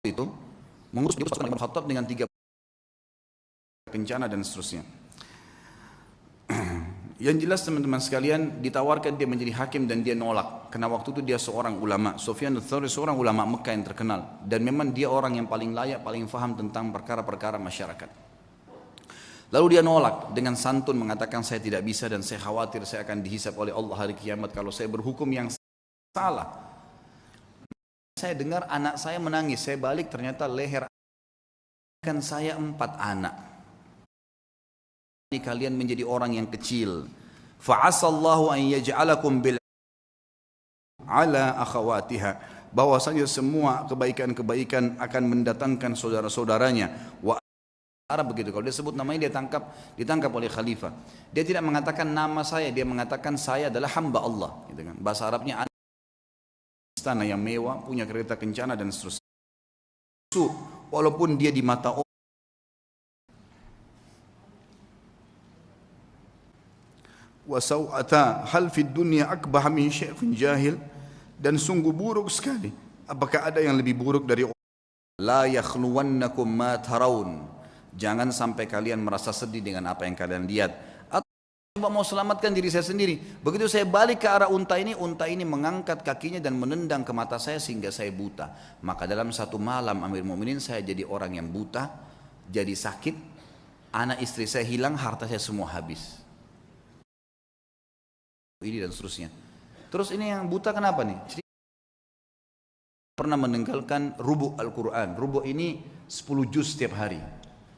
itu mengurus pasukan Umar Khattab dengan 3 bencana dan seterusnya. Yang jelas teman-teman sekalian, ditawarkan dia menjadi hakim dan dia nolak. Karena waktu itu dia seorang ulama. Sufyan ats-Tsauri seorang ulama Mekah yang terkenal. Dan memang dia orang yang paling layak, paling faham tentang perkara-perkara masyarakat. Lalu dia nolak dengan santun mengatakan saya tidak bisa dan saya khawatir saya akan dihisab oleh Allah hari kiamat kalau saya berhukum yang salah. Saya dengar anak saya menangis, saya balik ternyata leher kan saya 4 anak. Kalian menjadi orang yang kecil. Fa'asallahu an yaj'alakum bil ala akhawatiha. Bahwasanya semua kebaikan-kebaikan akan mendatangkan saudara-saudaranya. Wa Arab begitu. Kalau dia sebut namanya ditangkap oleh khalifah. Dia tidak mengatakan nama saya, dia mengatakan saya adalah hamba Allah, gitu kan. Bahasa Arabnya istana yang mewah, punya kereta kencana dan seterusnya. Walaupun dia di mata wasau'ata hal fid dunya akbah min syai'in jahil, dan sungguh buruk sekali. Apakah ada yang lebih buruk dari la yakhluwannakum ma tarawun, jangan sampai kalian merasa sedih dengan apa yang kalian lihat. Atau coba mau selamatkan diri saya sendiri. Begitu saya balik ke arah unta ini mengangkat kakinya dan menendang ke mata saya sehingga saya buta. Maka dalam satu malam Amir Mu'minin saya jadi orang yang buta, jadi sakit, anak istri saya hilang, harta saya semua habis. Ini dan seterusnya. Terus ini yang buta kenapa nih? Pernah meninggalkan rubu' Al-Quran. Rubu' ini 10 juz setiap hari.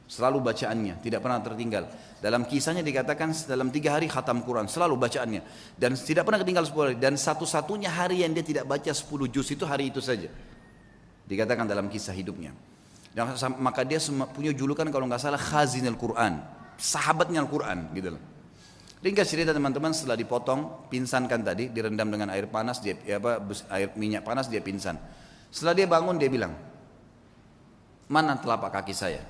Selalu bacaannya, tidak pernah tertinggal. Dalam kisahnya dikatakan dalam 3 hari khatam Quran, selalu bacaannya. Dan tidak pernah ketinggal 10 hari. Dan satu-satunya hari yang dia tidak baca 10 juz itu hari itu saja. Dikatakan dalam kisah hidupnya. Dan maka dia punya julukan kalau nggak salah Khazinul Quran. Sahabatnya Al-Quran gitu loh. Ringkas cerita teman-teman, setelah dipotong, pinsankan tadi, direndam dengan air panas, air minyak panas, dia pingsan. Setelah dia bangun, dia bilang, mana telapak kaki saya?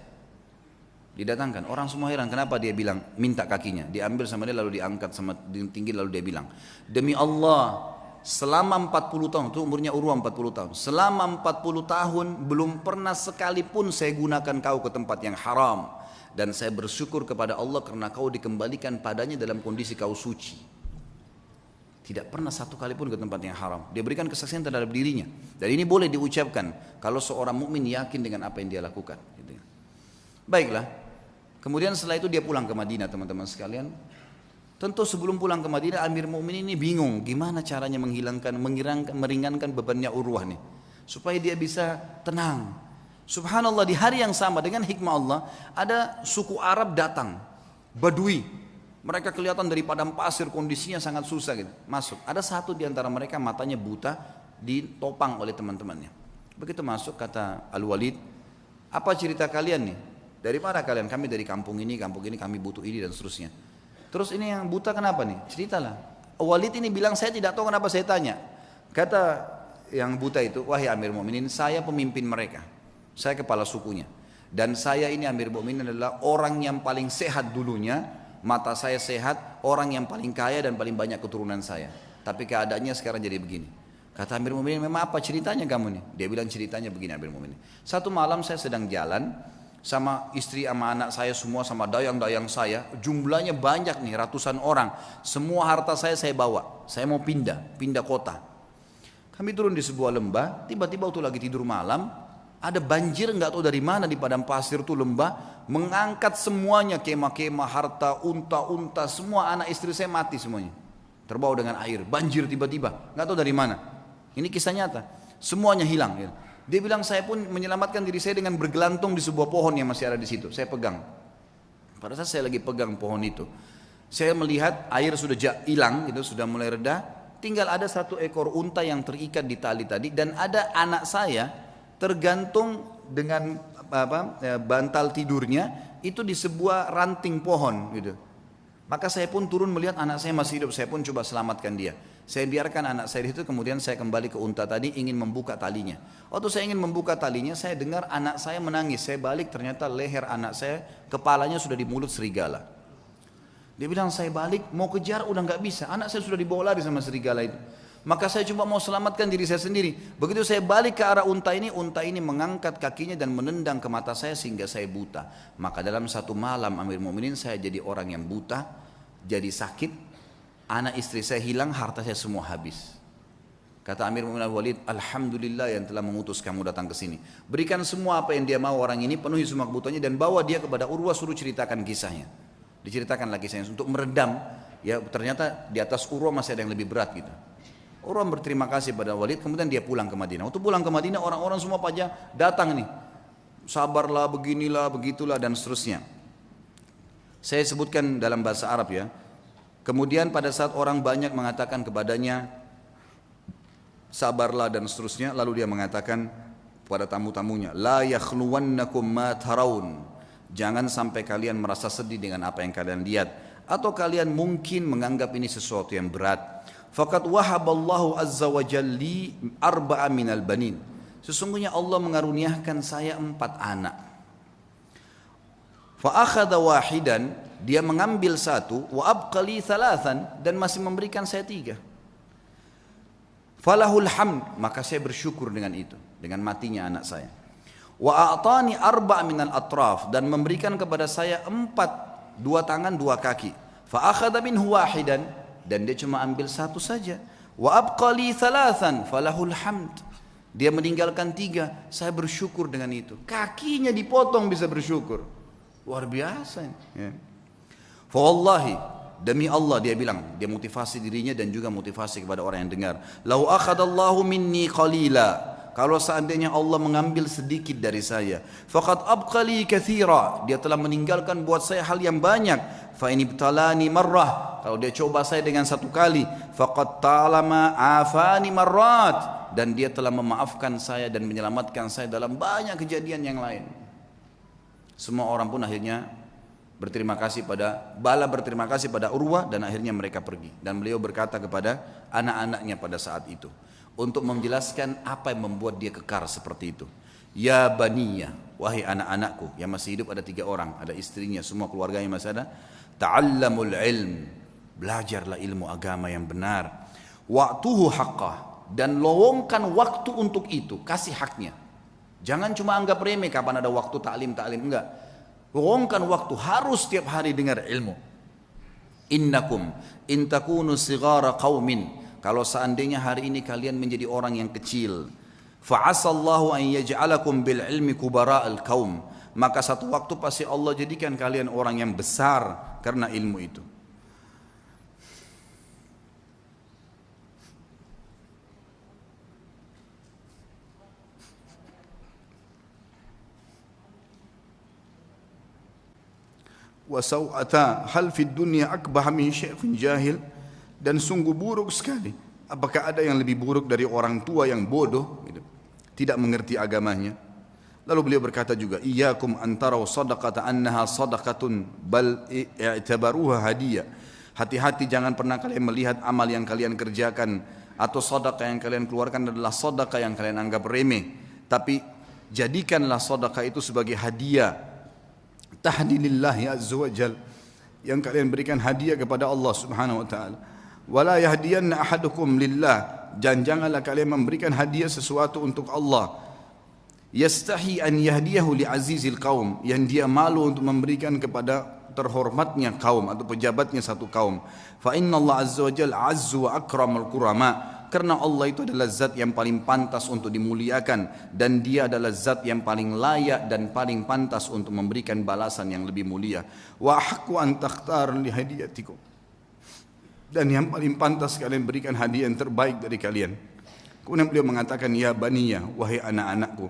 Didatangkan, orang semua heran, kenapa dia bilang, minta kakinya. Diambil sama dia, lalu diangkat sama tinggi, lalu dia bilang, demi Allah, selama 40 tahun, itu umurnya Urwah 40 tahun, selama 40 tahun, belum pernah sekalipun saya gunakan kau ke tempat yang haram. Dan saya bersyukur kepada Allah karena kau dikembalikan padanya dalam kondisi kau suci. Tidak pernah satu kali pun ke tempat yang haram. Dia berikan kesaksian terhadap dirinya. Dan ini boleh diucapkan kalau seorang mukmin yakin dengan apa yang dia lakukan. Baiklah. Kemudian setelah itu dia pulang ke Madinah, teman-teman sekalian. Tentu sebelum pulang ke Madinah, Amir Mu'minin ini bingung gimana caranya meringankan bebannya Urwah nih, supaya dia bisa tenang. Subhanallah, di hari yang sama dengan hikmah Allah, ada suku Arab datang, Badui. Mereka kelihatan dari padang pasir, kondisinya sangat susah gitu. Masuk, ada satu di antara mereka matanya buta, ditopang oleh teman-temannya. Begitu masuk, kata Al-Walid, apa cerita kalian nih? Dari mana kalian? Kami dari kampung ini, kami butuh ini dan seterusnya. Terus ini yang buta kenapa nih? Ceritalah. Walid ini bilang, saya tidak tahu kenapa saya tanya. Kata yang buta itu, wahai Amir Mu'minin, saya pemimpin mereka. Saya kepala sukunya. Dan saya ini Amir Mu'minin adalah orang yang paling sehat dulunya. Mata saya sehat, orang yang paling kaya dan paling banyak keturunan saya. Tapi keadaannya sekarang jadi begini. Kata Amir Mu'minin, memang apa ceritanya kamu nih? Dia bilang ceritanya begini Amir Mu'minin. Satu malam saya sedang jalan sama istri sama anak saya semua, sama dayang-dayang saya. Jumlahnya banyak nih, ratusan orang. Semua harta saya bawa. Saya mau pindah kota. Kami turun di sebuah lembah, tiba-tiba waktu lagi tidur malam, ada banjir nggak tahu dari mana di padang pasir tuh lembah, mengangkat semuanya, kemah-kemah, harta, unta-unta, semua anak istri saya mati semuanya, terbawa dengan air, banjir tiba-tiba, nggak tahu dari mana. Ini kisah nyata, semuanya hilang. Dia bilang saya pun menyelamatkan diri saya dengan bergelantung di sebuah pohon yang masih ada di situ, saya pegang. Pada saat saya lagi pegang pohon itu, saya melihat air sudah hilang, gitu, sudah mulai reda, tinggal ada satu ekor unta yang terikat di tali tadi, dan ada anak saya tergantung dengan bantal tidurnya itu di sebuah ranting pohon gitu. Maka saya pun turun melihat anak saya masih hidup, saya pun coba selamatkan dia. Saya biarkan anak saya itu, kemudian saya kembali ke unta tadi ingin membuka talinya. Waktu saya ingin membuka talinya, saya dengar anak saya menangis. Saya balik, ternyata leher anak saya, kepalanya sudah di mulut serigala. Dia bilang saya balik mau kejar udah nggak bisa, anak saya sudah dibawa lari sama serigala itu. Maka saya cuma mau selamatkan diri saya sendiri. Begitu saya balik ke arah unta ini mengangkat kakinya dan menendang ke mata saya sehingga saya buta. Maka dalam satu malam Amir Mu'minin saya jadi orang yang buta, jadi sakit, anak istri saya hilang, harta saya semua habis. Kata Amir Mu'minin Walid, alhamdulillah yang telah mengutus kamu datang ke sini. Berikan semua apa yang dia mau orang ini, penuhi semua kebutuhannya dan bawa dia kepada Urwah, suruh ceritakan kisahnya. Diceritakanlah kisahnya untuk meredam. Ya ternyata di atas Urwah masih ada yang lebih berat gitu. Urwah berterima kasih pada Walid, kemudian dia pulang ke Madinah. Waktu pulang ke Madinah orang-orang semua pada datang nih. Sabarlah, beginilah, begitulah dan seterusnya. Saya sebutkan dalam bahasa Arab ya. Kemudian pada saat orang banyak mengatakan kepadanya, sabarlah dan seterusnya, lalu dia mengatakan kepada tamu-tamunya, la yakhluwannakum ma tarawun, jangan sampai kalian merasa sedih dengan apa yang kalian lihat, atau kalian mungkin menganggap ini sesuatu yang berat. Faqad wahaballahu azza wa jalli arba'a minal banin, sesungguhnya Allah mengaruniakan saya 4 anak. Fa akhadha wahidan, dia mengambil 1, wa abqali 3, dan masih memberikan saya 3. Falahul hamd, maka saya bersyukur dengan itu, dengan matinya anak saya. Wa a'tani 4 minal atraf, dan memberikan kepada saya 4, 2 tangan 2 kaki. Fa akhadha minhu wahidan, dan dia cuma ambil 1 saja. Wa abqali 3, falahul hamd, dia meninggalkan 3, saya bersyukur dengan itu. Kakinya dipotong bisa bersyukur, luar biasa ya. Fa wallahi, demi Allah dia bilang, dia motivasi dirinya dan juga motivasi kepada orang yang dengar. Lau akhadallahu minni qalila, kalau seandainya Allah mengambil sedikit dari saya, faqad abqali katsira, dia telah meninggalkan buat saya hal yang banyak. Fa in ibtalani marrah, kalau dia coba saya dengan 1 kali, faqad ta'lama afani marrat, dan dia telah memaafkan saya dan menyelamatkan saya dalam banyak kejadian yang lain. Semua orang pun akhirnya berterima kasih pada Urwah, dan akhirnya mereka pergi. Dan beliau berkata kepada anak-anaknya pada saat itu untuk menjelaskan apa yang membuat dia kekar seperti itu. Ya baniya, wahai anak-anakku, yang masih hidup ada 3 orang, ada istrinya, semua keluarganya masih ada. Ta'allamul ilm, belajarlah ilmu agama yang benar. Wa'tuhu haqqah, dan lowongkan waktu untuk itu, kasih haknya. Jangan cuma anggap remeh kapan ada waktu ta'lim, enggak. Luangkan waktu, harus setiap hari dengar ilmu. Innakum in takunu sighara qaumin, kalau seandainya hari ini kalian menjadi orang yang kecil, fa'asallahu an yaj'alakum bil ilmi kubara'al qaum, maka satu waktu pasti Allah jadikan kalian orang yang besar karena ilmu itu. Wasau'ata hal fid dunya akbah min syaikhun jahil, dan sungguh buruk sekali, apakah ada yang lebih buruk dari orang tua yang bodoh gitu, tidak mengerti agamanya. Lalu beliau berkata juga, iyyakum antaraw sadaqata annaha sadaqatun bal i'tabaruha hadiyah, hati-hati jangan pernah kalian melihat amal yang kalian kerjakan atau sedekah yang kalian keluarkan adalah sedekah yang kalian anggap remeh, tapi jadikanlah sedekah itu sebagai hadiah tahdilillahi azza wa jal, yang kalian berikan hadiah kepada Allah subhanahu wa ta'ala. Wala yahdiyanna ahadukum lillah, dan janganlah kalian memberikan hadiah sesuatu untuk Allah. Yastahi an yahdiyahu li azizil qaum, yang dia malu untuk memberikan kepada terhormatnya kaum atau pejabatnya satu kaum. Fa inna Allah azza wa jal azzu wa akramul kurama, karena Allah itu adalah zat yang paling pantas untuk dimuliakan, dan dia adalah zat yang paling layak dan paling pantas untuk memberikan balasan yang lebih mulia. Wa haqqu an takhtar li hadiyatikum, dan yang paling pantas kalian berikan hadiah yang terbaik dari kalian. Kemudian beliau mengatakan, ya baniya, wahai anak-anakku,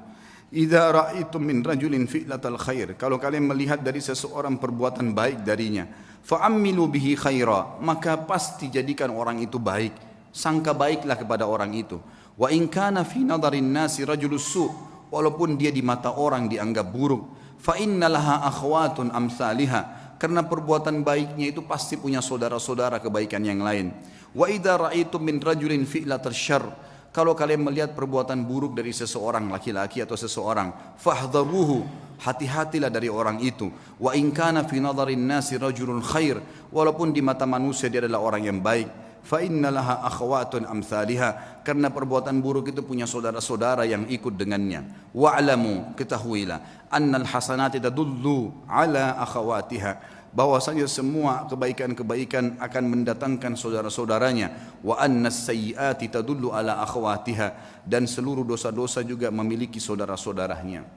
idza ra'aitum min rajulin fi'latal khair, kalau kalian melihat dari seseorang perbuatan baik darinya, fa'ammilu bihi khaira, maka pasti jadikan orang itu baik, sangka baiklah kepada orang itu. Wa in kana fi nadarin nasi rajulus su', walaupun dia di mata orang dianggap buruk, fa innalaha akhwatun amsalihah, karena perbuatan baiknya itu pasti punya saudara-saudara kebaikan yang lain. Wa idza ra'aitum min rajulin fi'latal syarr, kalau kalian melihat perbuatan buruk dari seseorang laki-laki atau seseorang, fahdharuhu, hati-hatilah dari orang itu. Wa in kana fi nadharin nasi rajulun khair, walaupun di mata manusia dia adalah orang yang baik, fa innalaha akhwatun amsalha, karena perbuatan buruk itu punya saudara-saudara yang ikut dengannya. Wa'lamu, ketahuilah, annal hasanati tadullu ala akhawatiha, bahwasanya semua kebaikan-kebaikan akan mendatangkan saudara-saudaranya. Wa annas sayyiati tadullu ala akhawatiha, dan seluruh dosa-dosa juga memiliki saudara-saudaranya.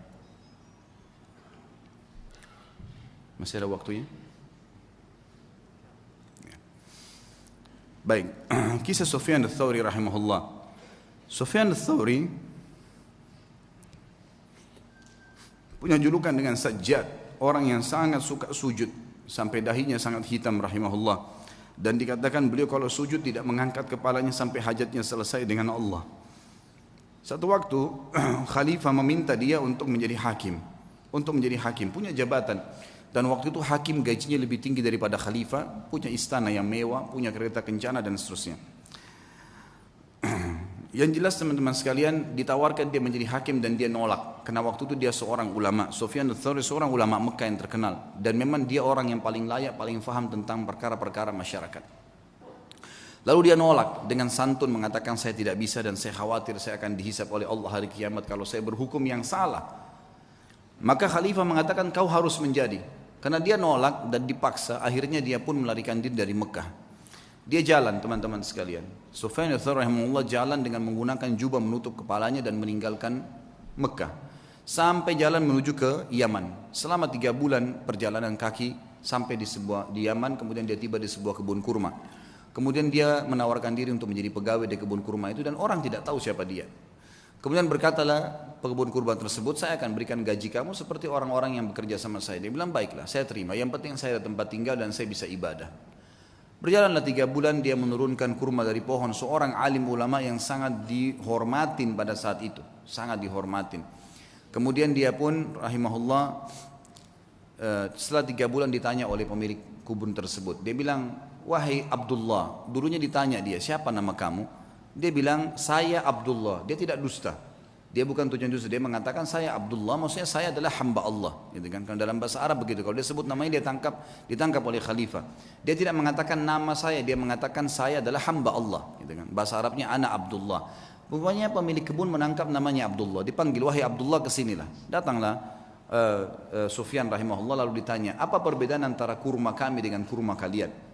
Masih ada waktunya? Baik, kisah Sufyan ats-Tsauri rahimahullah. Sufyan ats-Tsauri punya julukan dengan Sajjad, orang yang sangat suka sujud sampai dahinya sangat hitam rahimahullah. Dan dikatakan beliau kalau sujud tidak mengangkat kepalanya sampai hajatnya selesai dengan Allah. Satu waktu khalifah meminta dia untuk menjadi hakim, punya jabatan. Dan waktu itu hakim gajinya lebih tinggi daripada khalifah, punya istana yang mewah, punya kereta kencana dan seterusnya. Yang jelas teman-teman sekalian, ditawarkan dia menjadi hakim dan dia nolak. Karena waktu itu dia seorang ulama. Sufyan ats-Tsauri seorang ulama Mekah yang terkenal. Dan memang dia orang yang paling layak, paling faham tentang perkara-perkara masyarakat. Lalu dia nolak dengan santun mengatakan saya tidak bisa dan saya khawatir saya akan dihisab oleh Allah hari kiamat kalau saya berhukum yang salah. Maka khalifah mengatakan kau harus menjadi. Karena dia nolak dan dipaksa, akhirnya dia pun melarikan diri dari Mekah. Dia jalan teman-teman sekalian. Sufyan ats-Tsauri rahimahullah jalan dengan menggunakan jubah menutup kepalanya dan meninggalkan Mekah. Sampai jalan menuju ke Yaman. Selama 3 bulan perjalanan kaki sampai di Yaman, kemudian dia tiba di sebuah kebun kurma. Kemudian dia menawarkan diri untuk menjadi pegawai di kebun kurma itu dan orang tidak tahu siapa dia. Kemudian berkatalah pekebun kurma tersebut, saya akan berikan gaji kamu seperti orang-orang yang bekerja sama saya. Dia bilang baiklah, saya terima, yang penting saya ada tempat tinggal dan saya bisa ibadah. Berjalanlah 3 bulan, dia menurunkan kurma dari pohon, seorang alim ulama yang sangat dihormatin pada saat itu, sangat dihormatin. Kemudian dia pun rahimahullah setelah 3 bulan ditanya oleh pemilik kebun tersebut, dia bilang, wahai Abdullah, dulunya ditanya dia, siapa nama kamu? Dia bilang, saya Abdullah. Dia tidak dusta. Dia bukan tujuan dusta. Dia mengatakan, saya Abdullah, maksudnya saya adalah hamba Allah. Gitu kan? Karena dalam bahasa Arab begitu. Kalau dia sebut namanya, dia ditangkap oleh khalifah. Dia tidak mengatakan nama saya. Dia mengatakan, saya adalah hamba Allah. Gitu kan? Bahasa Arabnya, ana Abdullah. Rupanya pemilik kebun menangkap namanya Abdullah. Dipanggil, wahai Abdullah, kesinilah. Datanglah Sufyan rahimahullah lalu ditanya, apa perbedaan antara kurma kami dengan kurma kalian?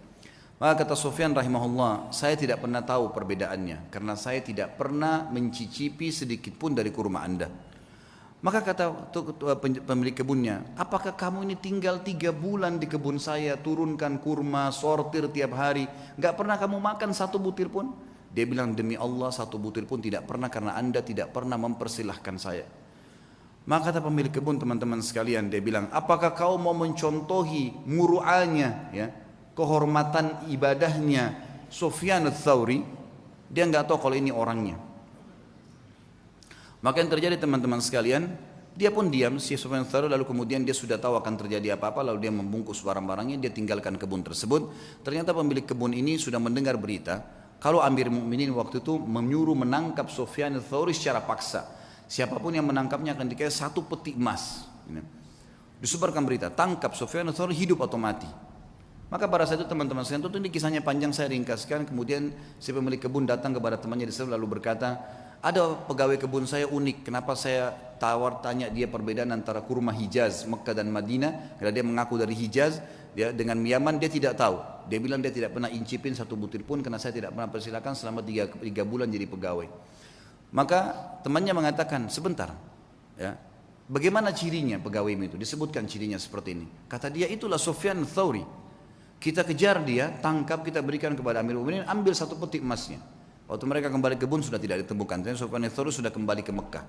Maka kata Sufyan rahimahullah, saya tidak pernah tahu perbedaannya karena saya tidak pernah mencicipi sedikit pun dari kurma anda. Maka kata pemilik kebunnya, apakah kamu ini tinggal 3 bulan di kebun saya, turunkan kurma, sortir tiap hari, gak pernah kamu makan 1 butir pun? Dia bilang, demi Allah 1 butir pun tidak pernah karena anda tidak pernah mempersilahkan saya. Maka kata pemilik kebun, teman-teman sekalian, dia bilang, apakah kau mau mencontohi muru'anya, ya, kehormatan ibadahnya Sufyan ats-Tsauri? Dia nggak tahu kalau ini orangnya. Maka yang terjadi teman-teman sekalian, dia pun diam si Sufyan ats-Tsauri, lalu kemudian dia sudah tahu akan terjadi apa-apa, lalu dia membungkus barang-barangnya, dia tinggalkan kebun tersebut. Ternyata pemilik kebun ini sudah mendengar berita kalau Amir Mukminin waktu itu menyuruh menangkap Sufyan ats-Tsauri secara paksa. Siapapun yang menangkapnya akan dikasih 1 peti emas. Disebarkan berita, tangkap Sufyan ats-Tsauri hidup atau mati. Maka pada saat itu teman-teman sekalian, tentu ini kisahnya panjang, saya ringkaskan. Kemudian si pemilik kebun datang kepada temannya di sana lalu berkata, ada pegawai kebun saya unik, kenapa saya tanya dia perbedaan antara kurma Hijaz, Mekah dan Madinah, karena dia mengaku dari Hijaz, dia dengan Yaman dia tidak tahu. Dia bilang dia tidak pernah incipin 1 butir pun karena saya tidak pernah persilakan selama 3 bulan jadi pegawai. Maka temannya mengatakan, sebentar, ya, bagaimana cirinya pegawai itu? Disebutkan cirinya seperti ini. Kata dia, itulah Sufyan ats-Tsauri. Kita kejar dia, tangkap, kita berikan kepada Amir Mukminin, ambil 1 peti emasnya. Waktu mereka kembali ke kebun sudah tidak ditemukan. Tapi Sufyan ats-Tsauri sudah kembali ke Mekah.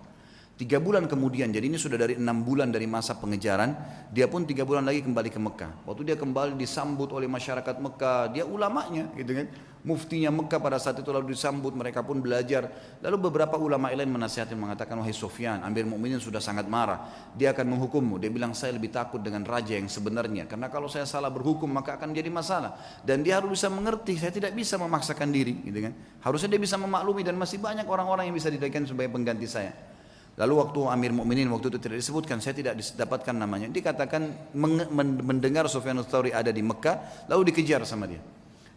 3 bulan kemudian, jadi ini sudah dari 6 bulan dari masa pengejaran, dia pun 3 bulan lagi kembali ke Mekah. Waktu dia kembali disambut oleh masyarakat Mekah, dia ulamanya gitu kan, muftinya Mekah pada saat itu, lalu disambut, mereka pun belajar. Lalu beberapa ulama lain menasihati, mengatakan, wahai Sufyan, Amir Mukminin sudah sangat marah, dia akan menghukummu. Dia bilang, saya lebih takut dengan raja yang sebenarnya, karena kalau saya salah berhukum maka akan jadi masalah, dan dia harus bisa mengerti, saya tidak bisa memaksakan diri gitu kan. Harusnya dia bisa memaklumi, dan masih banyak orang-orang yang bisa dijadikan sebagai pengganti saya. Lalu waktu Amir Mukminin waktu itu tidak disebutkan, saya tidak dapatkan namanya, dikatakan mendengar Sufyan ats-Tsauri ada di Mekah, lalu dikejar sama dia.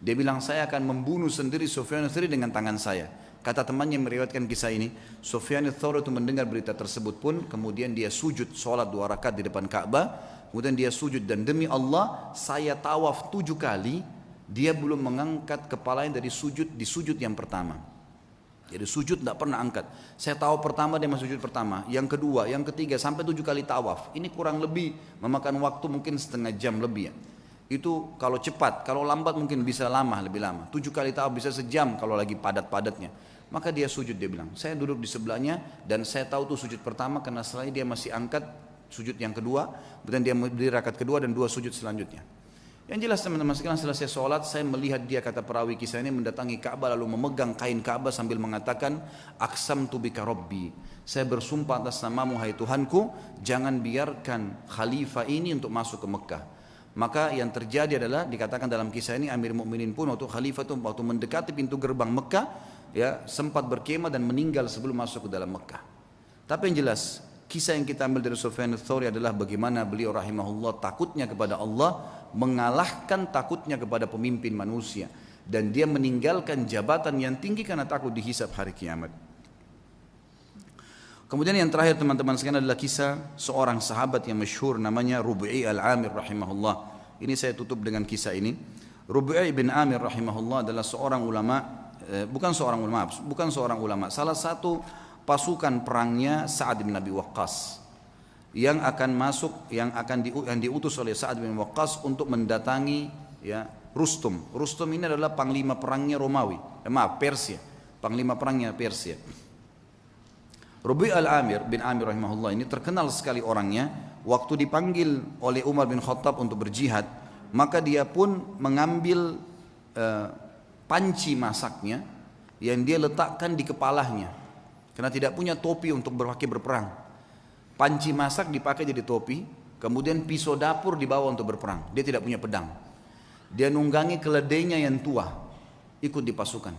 Dia bilang, saya akan membunuh sendiri Sufyan ats-Tsauri dengan tangan saya. Kata temannya yang meriwayatkan kisah ini, Sufyan ats-Tsauri itu mendengar berita tersebut pun, kemudian dia sujud sholat 2 rakaat di depan Ka'bah, kemudian dia sujud, dan demi Allah saya tawaf 7 kali, dia belum mengangkat kepalanya dari sujud di sujud yang pertama. Jadi sujud tidak pernah angkat. Saya tawaf pertama, dia masuk sujud pertama, yang kedua, yang ketiga, sampai 7 kali tawaf. Ini kurang lebih memakan waktu mungkin setengah jam lebih ya. Itu kalau cepat, kalau lambat mungkin bisa lama, lebih lama. 7 kali tawaf bisa sejam kalau lagi padat-padatnya. Maka dia sujud, dia bilang, saya duduk di sebelahnya dan saya tahu tuh sujud pertama, karena setelahnya dia masih angkat sujud yang kedua, kemudian dia berdiri rakaat kedua dan 2 sujud selanjutnya. Yang jelas teman-teman sekalian, selesai sholat saya melihat dia, kata perawi kisah ini, mendatangi Ka'bah lalu memegang kain Ka'bah sambil mengatakan, aqsamtu bika rabbi, saya bersumpah atas namamu hai Tuhanku, jangan biarkan khalifah ini untuk masuk ke Mekah. Maka yang terjadi adalah dikatakan dalam kisah ini, Amir Mukminin pun waktu khalifah itu waktu mendekati pintu gerbang Mekah ya sempat berkemah dan meninggal sebelum masuk ke dalam Mekah. Tapi yang jelas kisah yang kita ambil dari Sufyan ats-Tsauri adalah bagaimana beliau rahimahullah takutnya kepada Allah mengalahkan takutnya kepada pemimpin manusia, dan dia meninggalkan jabatan yang tinggi karena takut dihisab hari kiamat. Kemudian yang terakhir teman-teman sekalian adalah kisah seorang sahabat yang masyhur namanya Rub'i al-Amir rahimahullah. Ini saya tutup dengan kisah ini. Rub'i bin Amir rahimahullah adalah seorang ulama, bukan seorang ulama, salah satu pasukan perangnya Sa'ad bin Abi Waqqas yang akan masuk, yang diutus oleh Sa'ad bin Waqqas untuk mendatangi ya Rustum. Rustum ini adalah panglima perangnya Persia, panglima perangnya Persia. Rubi' al-Amir bin Amir rahimahullah ini terkenal sekali orangnya. Waktu dipanggil oleh Umar bin Khattab untuk berjihad, maka dia pun mengambil panci masaknya yang dia letakkan di kepalanya, karena tidak punya topi untuk berperang. Panci masak dipakai jadi topi, kemudian pisau dapur dibawa untuk berperang. Dia tidak punya pedang. Dia nunggangi keledainya yang tua, ikut di pasukan.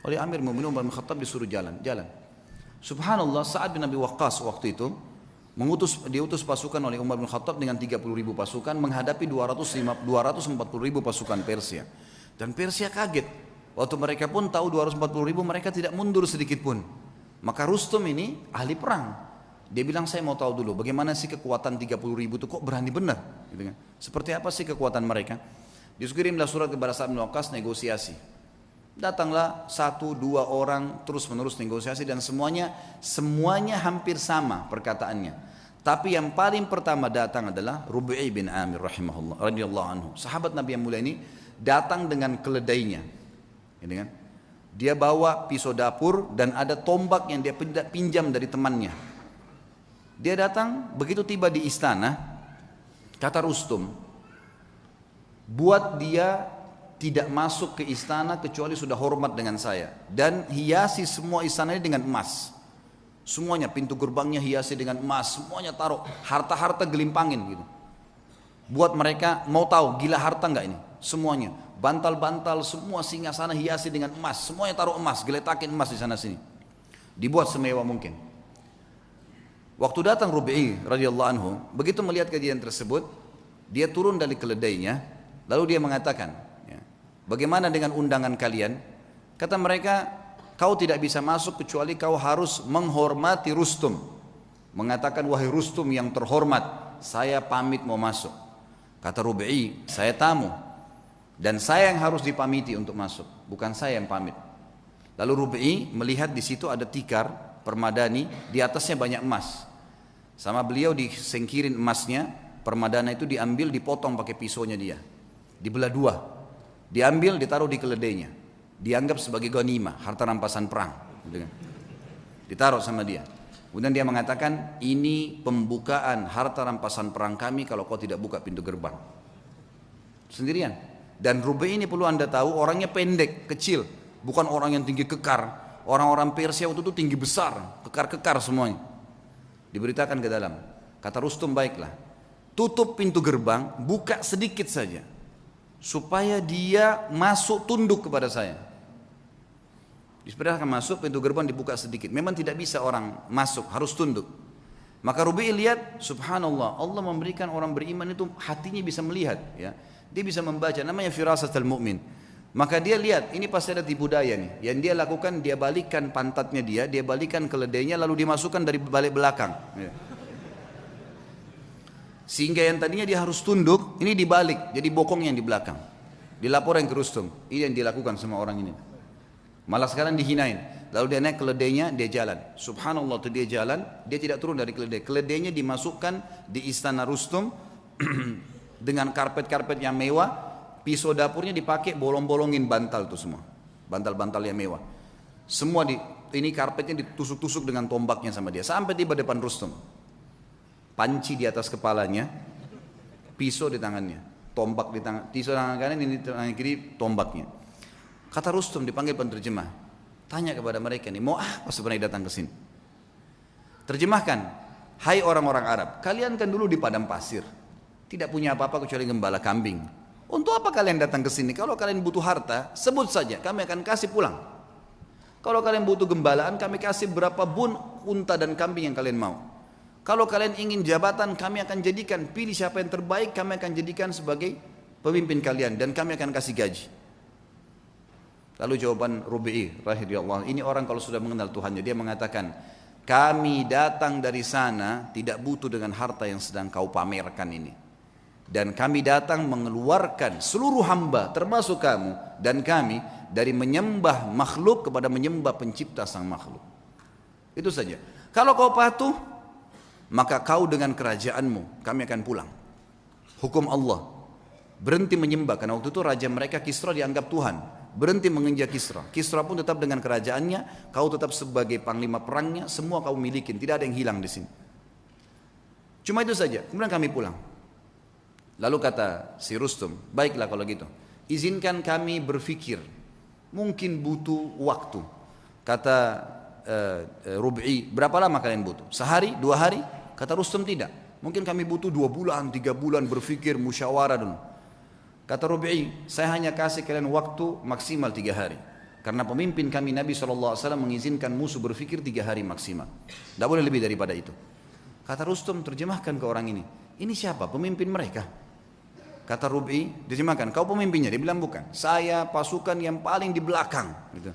Oleh Amir Mu'minin Umar bin Khattab disuruh jalan. Subhanallah, Sa'ad bin Abi Waqqas waktu itu diutus pasukan oleh Umar bin Khattab dengan 30.000 pasukan menghadapi 240.000 pasukan Persia. Dan Persia kaget. Waktu mereka pun tahu 240.000, mereka tidak mundur sedikit pun. Maka Rustum ini ahli perang. Dia bilang, saya mau tahu dulu bagaimana sih kekuatan 30.000 itu, kok berani benar gitu kan? Seperti apa sih kekuatan mereka? Dikirimlah surat kepada Sa'ad bin Waqqas negosiasi. Datanglah 1-2 orang terus menerus negosiasi, dan semuanya hampir sama perkataannya. Tapi yang paling pertama datang adalah Rub'i bin Amir rahimahullah radhiyallahu anhu. Sahabat Nabi yang mulia ini datang dengan keledainya. Gitu kan? Dia bawa pisau dapur dan ada tombak yang dia pinjam dari temannya. Dia datang, begitu tiba di istana, kata Rustum, buat dia tidak masuk ke istana kecuali sudah hormat dengan saya, dan hiasi semua istana ini dengan emas. Semuanya, pintu gerbangnya hiasi dengan emas, semuanya taruh harta-harta gelimpangin gitu. Buat mereka mau tahu gila harta enggak ini? Semuanya, bantal-bantal semua singgasana hiasi dengan emas, semuanya taruh emas, geletakin emas di sana sini. Dibuat semewah mungkin. Waktu datang Rub'i radhiyallahu anhu, begitu melihat kejadian tersebut, dia turun dari keledainya, lalu dia mengatakan, ya, bagaimana dengan undangan kalian? Kata mereka, kau tidak bisa masuk kecuali kau harus menghormati Rustum. Mengatakan, wahai Rustum yang terhormat, saya pamit mau masuk. Kata Rub'i, saya tamu, dan saya yang harus dipamiti untuk masuk, bukan saya yang pamit. Lalu Rub'i melihat di situ ada tikar permadani, di atasnya banyak emas. Sama beliau disingkirin emasnya, permadani itu diambil, dipotong pakai pisaunya dia. Dibelah 2. Diambil, ditaruh di keledainya. Dianggap sebagai ghanimah, harta rampasan perang. Ditaruh sama dia. Kemudian dia mengatakan, ini pembukaan harta rampasan perang kami kalau kau tidak buka pintu gerbang. Sendirian. Dan Rub'i ini perlu anda tahu, orangnya pendek, kecil. Bukan orang yang tinggi kekar. Orang-orang Persia waktu itu tinggi besar, kekar-kekar semuanya. Diberitakan ke dalam. Kata Rustum, baiklah, tutup pintu gerbang, buka sedikit saja, supaya dia masuk tunduk kepada saya. Diperintahkan masuk, pintu gerbang dibuka sedikit. Memang tidak bisa orang masuk, harus tunduk. Maka Rubi' lihat, subhanallah, Allah memberikan orang beriman itu hatinya bisa melihat, ya. Dia bisa membaca, namanya firasatul mu'min. Maka dia lihat, ini pasti ada tipu daya nih. Yang dia lakukan, dia balikkan pantatnya dia balikkan keledainya, lalu dimasukkan dari balik belakang. Ya. Sehingga yang tadinya dia harus tunduk, ini dibalik, jadi bokong yang di belakang. Dilaporin ke Rustum, ini yang dilakukan sama orang ini. Malah sekarang dihinain. Lalu dia naik keledainya, dia jalan. Subhanallah, tuh dia jalan, dia tidak turun dari keledai. Keledainya dimasukkan di istana Rustum dengan karpet-karpet yang mewah. Pisau dapurnya dipakai, bolong-bolongin bantal tuh semua. Bantal-bantal yang mewah. Semua ini karpetnya ditusuk-tusuk dengan tombaknya sama dia. Sampai tiba depan Rustum. Panci di atas kepalanya, pisau di tangannya, tombak di tangan, pisau tangan kanan, ini tangan kiri, tombaknya. Kata Rustum, dipanggil penerjemah, tanya kepada mereka nih, mau apa sebenarnya datang ke sini? Terjemahkan, hai orang-orang Arab, kalian kan dulu di padang pasir, tidak punya apa-apa kecuali gembala kambing. Untuk apa kalian datang ke sini? Kalau kalian butuh harta, sebut saja, kami akan kasih pulang. Kalau kalian butuh gembalaan, kami kasih berapa bun unta dan kambing yang kalian mau. Kalau kalian ingin jabatan, kami akan jadikan, pilih siapa yang terbaik, kami akan jadikan sebagai pemimpin kalian dan kami akan kasih gaji. Lalu jawaban Rubi'i rahimahullah, ini orang kalau sudah mengenal Tuhannya, dia mengatakan, kami datang dari sana tidak butuh dengan harta yang sedang kau pamerkan ini. Dan kami datang mengeluarkan seluruh hamba termasuk kamu dan kami dari menyembah makhluk kepada menyembah pencipta sang makhluk. Itu saja. Kalau kau patuh, maka kau dengan kerajaanmu kami akan pulang. Hukum Allah. Berhenti menyembah, karena waktu itu raja mereka Kisra dianggap Tuhan. Berhenti menginjak Kisra. Kisra pun tetap dengan kerajaannya, kau tetap sebagai panglima perangnya, semua kau milikin, tidak ada yang hilang di sini. Cuma itu saja. Kemudian kami pulang. Lalu kata si Rustum, baiklah kalau gitu, izinkan kami berfikir, mungkin butuh waktu. Kata Rubi'i, berapa lama kalian butuh? Sehari, 2 hari? Kata Rustum tidak, mungkin kami butuh 2 bulan, 3 bulan berfikir, musyawarah dulu. Kata Rubi'i, saya hanya kasih kalian waktu maksimal 3 hari. Karena pemimpin kami Nabi SAW mengizinkan musuh berfikir 3 hari maksimal. Tidak boleh lebih daripada itu. Kata Rustum, terjemahkan ke orang ini siapa? Pemimpin mereka. Kata Rubi'i, terjemahkan, kau pemimpinnya? Dia bilang bukan, saya pasukan yang paling di belakang gitu.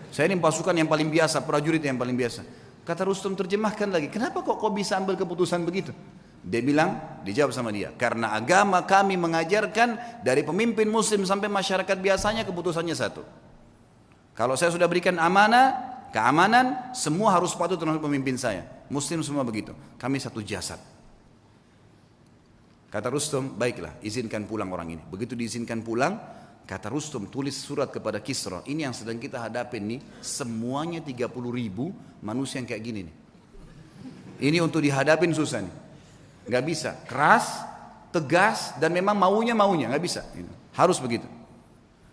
Saya ini pasukan yang paling biasa, prajurit yang paling biasa. Kata Rustum, terjemahkan lagi, kenapa kok kau bisa ambil keputusan begitu? Dia bilang, dijawab sama dia, karena agama kami mengajarkan dari pemimpin muslim sampai masyarakat biasanya keputusannya satu. Kalau saya sudah berikan amanah, keamanan, semua harus patuh terhadap pemimpin saya. Muslim semua begitu, kami satu jasad. Kata Rustum, baiklah, izinkan pulang orang ini. Begitu diizinkan pulang, kata Rustum, tulis surat kepada Kisra. Ini yang sedang kita hadapin nih, semuanya 30.000 manusia yang kayak gini nih. Ini untuk dihadapin susah nih. Gak bisa, keras, tegas, dan memang maunya, gak bisa. Harus begitu.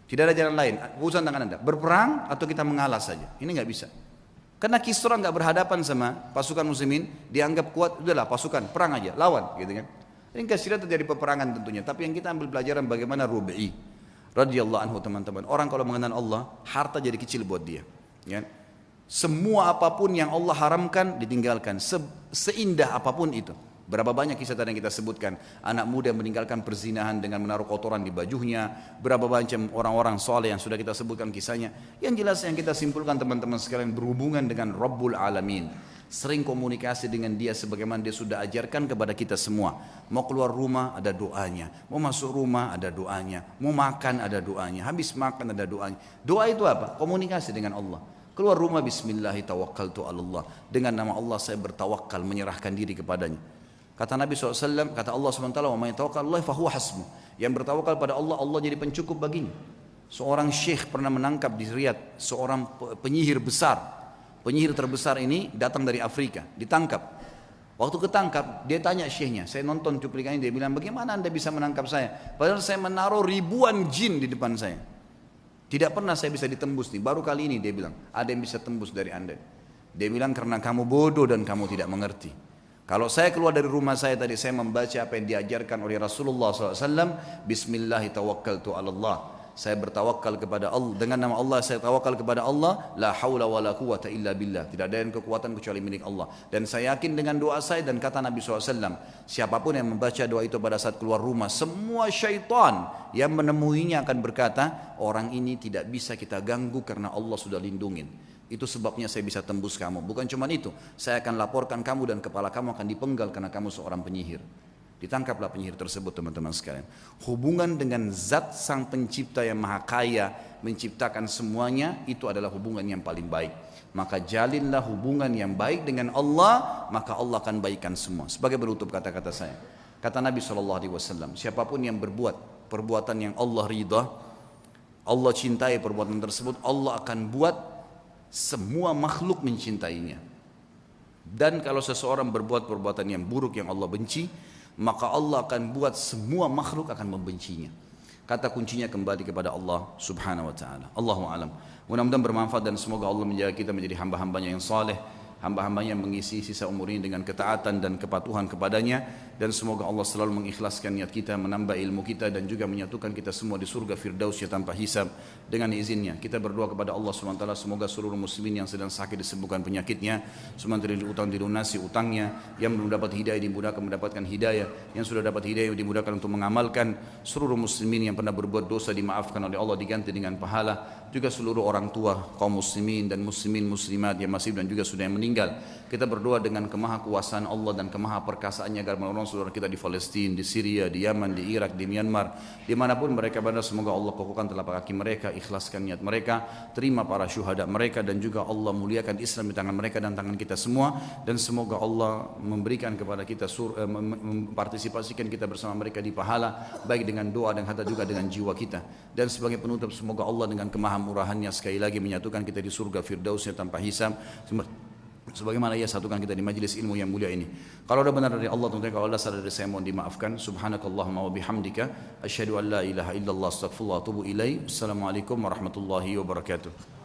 Tidak ada jalan lain, urusan tangan Anda. Berperang atau kita mengalah saja, ini gak bisa. Karena Kisra gak berhadapan sama pasukan muslimin, dianggap kuat, udahlah pasukan, perang aja, lawan gitu kan. Ini kasih terjadi peperangan tentunya, tapi yang kita ambil pelajaran bagaimana Rubi'i radhiyallahu anhu teman-teman. Orang kalau mengenal Allah, harta jadi kecil buat dia. Ya. Semua apapun yang Allah haramkan ditinggalkan, seindah apapun itu. Berapa banyak kisah tadi yang kita sebutkan, anak muda yang meninggalkan perzinahan dengan menaruh kotoran di bajunya, berapa macam orang-orang soleh yang sudah kita sebutkan kisahnya. Yang jelas yang kita simpulkan teman-teman sekalian berhubungan dengan Rabbul Alamin. Sering komunikasi dengan dia sebagaimana dia sudah ajarkan kepada kita semua. Mau keluar rumah ada doanya, mau masuk rumah ada doanya, mau makan ada doanya, habis makan ada doanya. Doa itu apa? Komunikasi dengan Allah. Keluar rumah bismillahirrahmanirrahim, dengan nama Allah saya bertawakal, menyerahkan diri kepadanya. Kata Nabi SAW, kata Allah SWT, wa may tawakkalallahi fahuwa hasbuh. Yang bertawakal pada Allah, Allah jadi pencukup baginya. Seorang syekh pernah menangkap di Riyadh seorang penyihir besar. Penyihir terbesar ini datang dari Afrika, ditangkap. Waktu ketangkap, dia tanya syekhnya, saya nonton cuplikannya, dia bilang, bagaimana anda bisa menangkap saya? Padahal saya menaruh ribuan jin di depan saya. Tidak pernah saya bisa ditembus nih, baru kali ini dia bilang, ada yang bisa tembus dari anda. Dia bilang, karena kamu bodoh dan kamu tidak mengerti. Kalau saya keluar dari rumah saya tadi, saya membaca apa yang diajarkan oleh Rasulullah SAW, Bismillahirrahmanirrahim. saya bertawakal kepada Allah, dengan nama Allah saya tawakal kepada Allah, la haula wala quwata illa billah, tidak ada yang kekuatan kecuali milik Allah. Dan saya yakin dengan doa saya, dan kata Nabi SAW, siapapun yang membaca doa itu pada saat keluar rumah, semua syaitan yang menemuinya akan berkata, orang ini tidak bisa kita ganggu karena Allah sudah lindungin. Itu sebabnya saya bisa tembus kamu. Bukan cuma itu, saya akan laporkan kamu dan kepala kamu akan dipenggal karena kamu seorang penyihir. Ditangkaplah penyihir tersebut, teman-teman sekalian. Hubungan dengan zat sang pencipta yang maha kaya, menciptakan semuanya, itu adalah hubungan yang paling baik. Maka jalinlah hubungan yang baik dengan Allah, maka Allah akan baikkan semua. Sebagai penutup kata-kata saya, kata Nabi SAW, siapapun yang berbuat perbuatan yang Allah ridha, Allah cintai perbuatan tersebut, Allah akan buat semua makhluk mencintainya. Dan kalau seseorang berbuat perbuatan yang buruk yang Allah benci, maka Allah akan buat semua makhluk akan membencinya. Kata kuncinya kembali kepada Allah Subhanahu wa taala. Allahu a'lam. Mudah-mudahan bermanfaat dan semoga Allah menjaga kita menjadi hamba-hambanya yang saleh, hamba-hambanya yang mengisi sisa umur ini dengan ketaatan dan kepatuhan kepadanya, dan semoga Allah selalu mengikhlaskan niat kita, menambah ilmu kita, dan juga menyatukan kita semua di surga Firdausnya tanpa hisab dengan izinnya. Kita berdoa kepada Allah SWT, semoga seluruh muslimin yang sedang sakit disembuhkan penyakitnya, semua yang utang dilunasi utangnya, yang belum dapat hidayah dimudahkan mendapatkan hidayah, yang sudah dapat hidayah dimudahkan untuk mengamalkan, seluruh muslimin yang pernah berbuat dosa dimaafkan oleh Allah, diganti dengan pahala, juga seluruh orang tua kaum muslimin dan muslimin muslimat yang masih dan juga sudah yang meninggal. Kita berdoa dengan kemahakuasaan Allah dan kemahaperkasaannya agar menolong saudara kita di Palestina, di Syria, di Yaman, di Irak, di Myanmar, dimanapun mereka berada, semoga Allah kokohkan telapak kaki mereka, ikhlaskan niat mereka, terima para syuhada mereka, dan juga Allah muliakan Islam di tangan mereka dan tangan kita semua, dan semoga Allah memberikan kepada kita mempartisipasikan kita bersama mereka di pahala, baik dengan doa dan harta juga dengan jiwa kita. Dan sebagai penutup, semoga Allah dengan kemahamurahannya sekali lagi menyatukan kita di surga Firdausnya tanpa hisab, sebagaimana ia satukan kita di majelis ilmu yang mulia ini. Kalau ada benar dari Allah, tentunya kalau ada salah dari saya mohon dimaafkan. Subhanakallahumma wa bihamdika asyhadu an la ilaha illallah astaghfirullah wa atubu ilaih. Assalamualaikum warahmatullahi wabarakatuh.